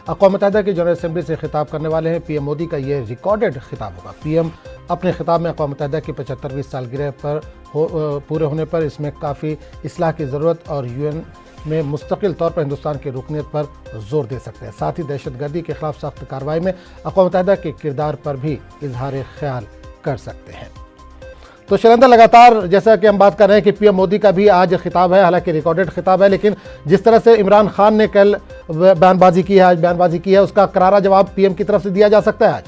अक़वाम मुत्तहिदा की general assembly से खिताब करने वाले हैं। पीएम मोदी का ये रिकॉर्डेड खिताब होगा। पीएम अपने खिताब में अक़वाम मुत्तहिदा की 75वीं सालगिरह पर पूरे होने पर इसमें काफ़ी इस्लाह की ज़रूरत और यूएन में मुस्तकिल तौर पर हिंदुस्तान की रुकनीत पर जोर दे सकते हैं। साथ ही दहशतगर्दी के खिलाफ सख्त कार्रवाई में अक़वाम मुत्तहिदा के किरदार पर भी इजहार ख्याल कर सकते हैं। तो शैलेंद्र, लगातार जैसा कि हम बात कर रहे हैं कि पीएम मोदी का भी आज खिताब है, हालांकि रिकॉर्डेड खिताब है, लेकिन जिस तरह से इमरान खान ने कल बयानबाजी की है, आज बयानबाजी की है, उसका करारा जवाब पीएम की तरफ से दिया जा सकता है आज।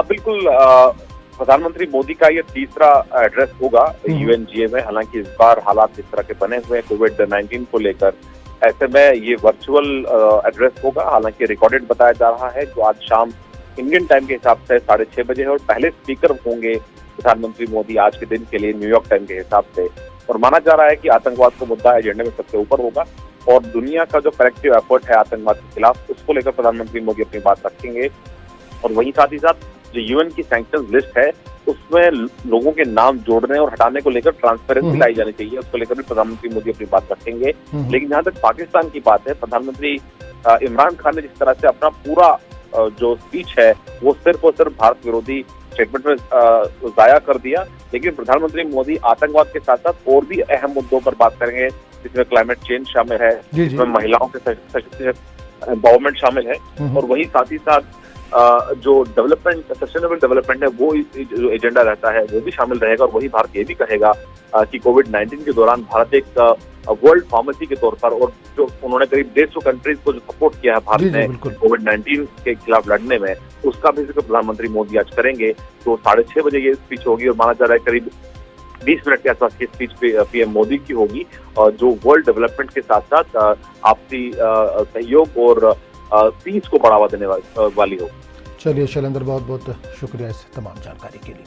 बिल्कुल। प्रधानमंत्री मोदी का ये तीसरा एड्रेस होगा यूएनजीए में। हालांकि इस बार हालात इस तरह के बने हुए हैं कोविड-19 को लेकर, ऐसे में ये वर्चुअल एड्रेस होगा। हालांकि रिकॉर्डेड बताया जा रहा है, जो आज शाम इंडियन टाइम के हिसाब से 6:30 बजे है, और पहले स्पीकर होंगे प्रधानमंत्री मोदी आज के दिन के लिए न्यूयॉर्क टाइम के हिसाब से। और माना जा रहा है कि आतंकवाद का मुद्दा एजेंडे में सबसे ऊपर होगा, और दुनिया का जो कलेक्टिव एफर्ट है आतंकवाद के खिलाफ, उसको लेकर प्रधानमंत्री मोदी अपनी बात रखेंगे। और वहीं साथ ही साथ जो यूएन की सैंक्शन लिस्ट है, उसमें लोगों के नाम जोड़ने और हटाने को लेकर ट्रांसपेरेंसी लाई जानी चाहिए, उसको लेकर भी प्रधानमंत्री मोदी अपनी बात रखेंगे। लेकिन जहां तक पाकिस्तान की बात है, प्रधानमंत्री इमरान खान ने जिस तरह से अपना पूरा जो स्पीच है वो सिर्फ और सिर्फ भारत विरोधी स्टेटमेंट में जाया कर दिया। लेकिन प्रधानमंत्री मोदी आतंकवाद के साथ साथ और भी अहम मुद्दों पर बात करेंगे, जिसमें क्लाइमेट चेंज शामिल है, जिसमें महिलाओं के सशक्तिकरण एम्पावरमेंट शामिल है, और वही साथ ही साथ जो डेवलपमेंट, सस्टेनेबल डेवलपमेंट है, वो जो एजेंडा रहता है वो भी शामिल रहेगा। और वही भारत ये भी कहेगा कि कोविड-19 के दौरान भारत एक वर्ल्ड फार्मेसी के तौर पर, और जो उन्होंने करीब 150 कंट्रीज को जो सपोर्ट किया है भारत ने कोविड-19 के खिलाफ लड़ने में, उसका भी जिक्र प्रधानमंत्री मोदी आज करेंगे। तो 6:30 बजे ये स्पीच होगी, और माना जा रहा है करीब 20 मिनट के आसपास की स्पीच पीएम मोदी की होगी, जो वर्ल्ड डेवलपमेंट के साथ साथ आपसी सहयोग और पीस को बढ़ावा देने वाली हो। चलिए शैलेंद्र, बहुत बहुत शुक्रिया इस तमाम जानकारी के लिए।